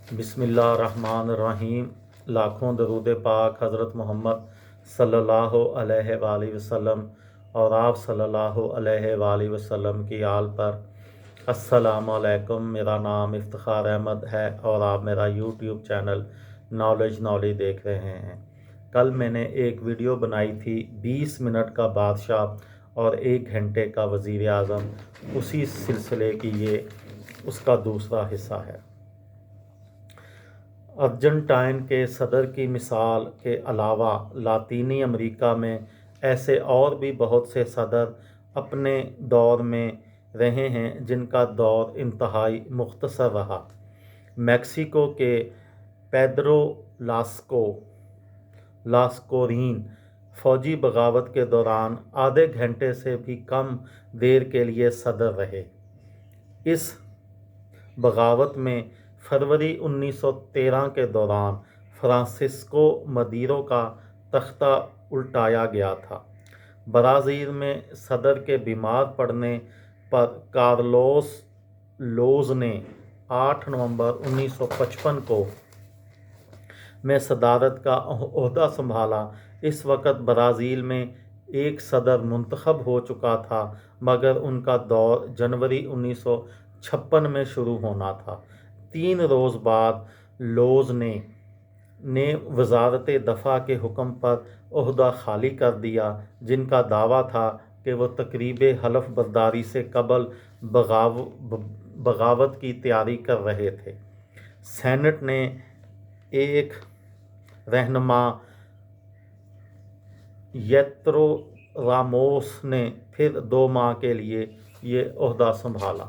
بسم اللہ الرحمن الرحیم۔ لاکھوں درود پاک حضرت محمد صلی اللہ علیہ وآلہ وسلم اور آپ صلی اللہ علیہ وآلہ وسلم کی آل پر۔ السلام علیکم، میرا نام افتخار احمد ہے اور آپ میرا یوٹیوب چینل نالج دیکھ رہے ہیں۔ کل میں نے ایک ویڈیو بنائی تھی 20 منٹ کا بادشاہ اور 1 گھنٹے کا وزیر اعظم، اسی سلسلے کی یہ اس کا دوسرا حصہ ہے۔ ارجنٹائن کے صدر کی مثال کے علاوہ لاطینی امریکہ میں ایسے اور بھی بہت سے صدر اپنے دور میں رہے ہیں جن کا دور انتہائی مختصر رہا۔ میکسیکو کے پیدرو لاسکورین فوجی بغاوت کے دوران آدھے گھنٹے سے بھی کم دیر کے لیے صدر رہے۔ اس بغاوت میں فروری 1913 کے دوران فرانسسکو مادیرو کا تختہ الٹایا گیا تھا۔ برازیل میں صدر کے بیمار پڑنے پر کارلوس لوز نے 8 نومبر 1955 کو میں صدارت کا عہدہ سنبھالا۔ اس وقت برازیل میں ایک صدر منتخب ہو چکا تھا، مگر ان کا دور جنوری 1956 میں شروع ہونا تھا۔ 3 روز بعد لوز نے وزارت دفاع کے حکم پر عہدہ خالی کر دیا، جن کا دعویٰ تھا کہ وہ تقریب حلف برداری سے قبل بغاوت کی تیاری کر رہے تھے۔ سینٹ نے ایک رہنما یترو راموس نے پھر 2 ماہ کے لیے یہ عہدہ سنبھالا۔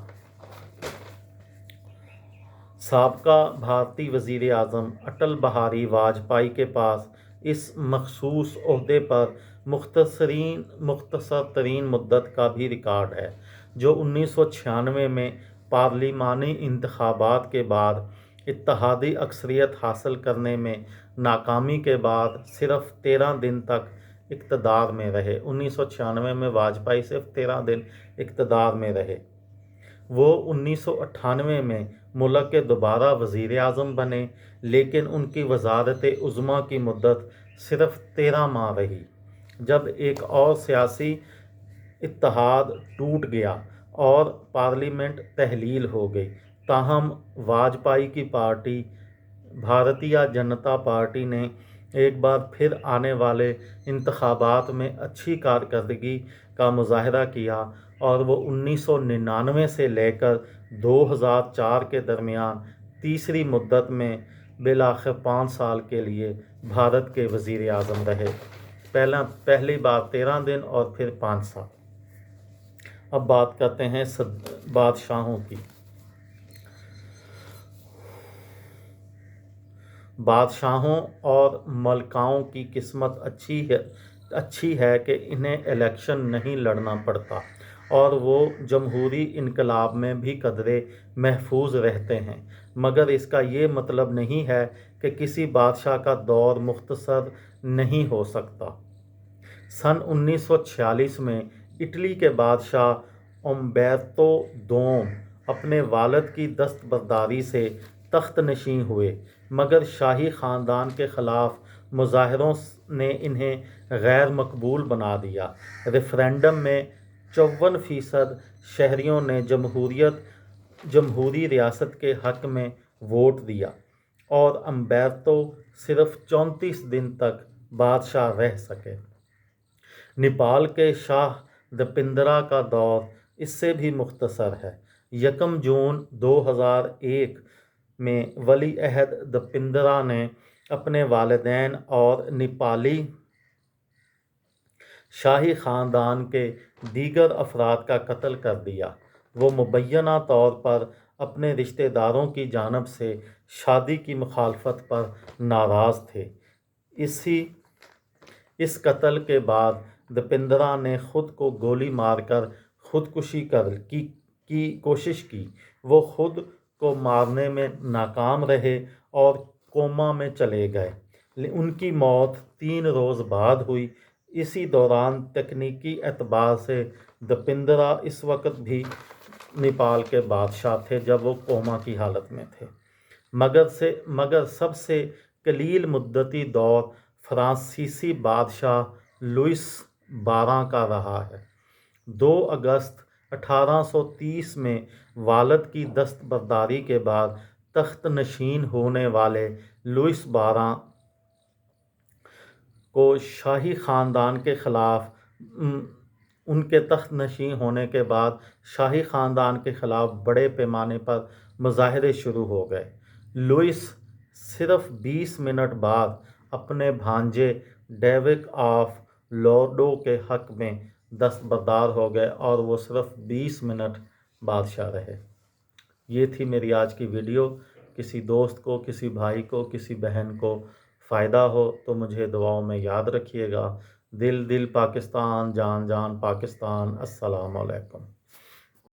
سابقہ بھارتی وزیر اعظم اٹل بہاری واجپئی کے پاس اس مخصوص عہدے پر مختصر ترین مدت کا بھی ریکارڈ ہے، جو 1996 میں پارلیمانی انتخابات کے بعد اتحادی اکثریت حاصل کرنے میں ناکامی کے بعد صرف 13 دن تک اقتدار میں رہے۔ 1996 میں واجپئی صرف 13 دن اقتدار میں رہے۔ وہ 1998 میں ملک کے دوبارہ وزیر اعظم بنے، لیکن ان کی وزارت عظمیٰ کی مدت صرف 13 ماہ رہی، جب ایک اور سیاسی اتحاد ٹوٹ گیا اور پارلیمنٹ تحلیل ہو گئی۔ تاہم واجپئی کی پارٹی بھارتیہ جنتا پارٹی نے ایک بار پھر آنے والے انتخابات میں اچھی کارکردگی کا مظاہرہ کیا اور وہ 1999 سے لے کر 2004 کے درمیان تیسری مدت میں بالآخر 5 سال کے لیے بھارت کے وزیر اعظم رہے، پہلی بار 13 دن اور پھر 5 سال۔ اب بات کرتے ہیں بادشاہوں کی۔ بادشاہوں اور ملکاؤں کی قسمت اچھی ہے کہ انہیں الیکشن نہیں لڑنا پڑتا اور وہ جمہوری انقلاب میں بھی قدرے محفوظ رہتے ہیں، مگر اس کا یہ مطلب نہیں ہے کہ کسی بادشاہ کا دور مختصر نہیں ہو سکتا۔ سن 1946 میں اٹلی کے بادشاہ امبرتو دوم اپنے والد کی دستبرداری سے تخت نشین ہوئے، مگر شاہی خاندان کے خلاف مظاہروں نے انہیں غیر مقبول بنا دیا۔ ریفرنڈم میں 54% شہریوں نے جمہوری ریاست کے حق میں ووٹ دیا اور امبرتو صرف 34 دن تک بادشاہ رہ سکے۔ نیپال کے شاہ دپندرا کا دور اس سے بھی مختصر ہے۔ 1 جون 2001 میں ولی عہد دپندرا نے اپنے والدین اور نیپالی شاہی خاندان کے دیگر افراد کا قتل کر دیا۔ وہ مبینہ طور پر اپنے رشتہ داروں کی جانب سے شادی کی مخالفت پر ناراض تھے۔ اس قتل کے بعد دپندرا نے خود کو گولی مار کر خودکشی کی کوشش کی۔ وہ خود کو مارنے میں ناکام رہے اور کوما میں چلے گئے۔ ان کی موت 3 روز بعد ہوئی۔ اسی دوران تکنیکی اعتبار سے دپندرا اس وقت بھی نیپال کے بادشاہ تھے جب وہ کوما کی حالت میں تھے۔ مگر سب سے قلیل مدتی دور فرانسیسی بادشاہ لوئس 12 کا رہا ہے۔ 2 اگست 1830 میں والد کی دستبرداری کے بعد تخت نشین ہونے والے لوئس 12 کو شاہی خاندان کے خلاف ان کے تخت نشین ہونے کے بعد شاہی خاندان کے خلاف بڑے پیمانے پر مظاہرے شروع ہو گئے۔ لوئس صرف 20 منٹ بعد اپنے بھانجے ڈیوک آف لورڈو کے حق میں دستبردار ہو گئے اور وہ صرف 20 منٹ بادشاہ رہے۔ یہ تھی میری آج کی ویڈیو۔ کسی دوست کو، کسی بھائی کو، کسی بہن کو فائدہ ہو تو مجھے دعاؤں میں یاد رکھیے گا۔ دل دل پاکستان، جان جان پاکستان۔ السلام علیکم۔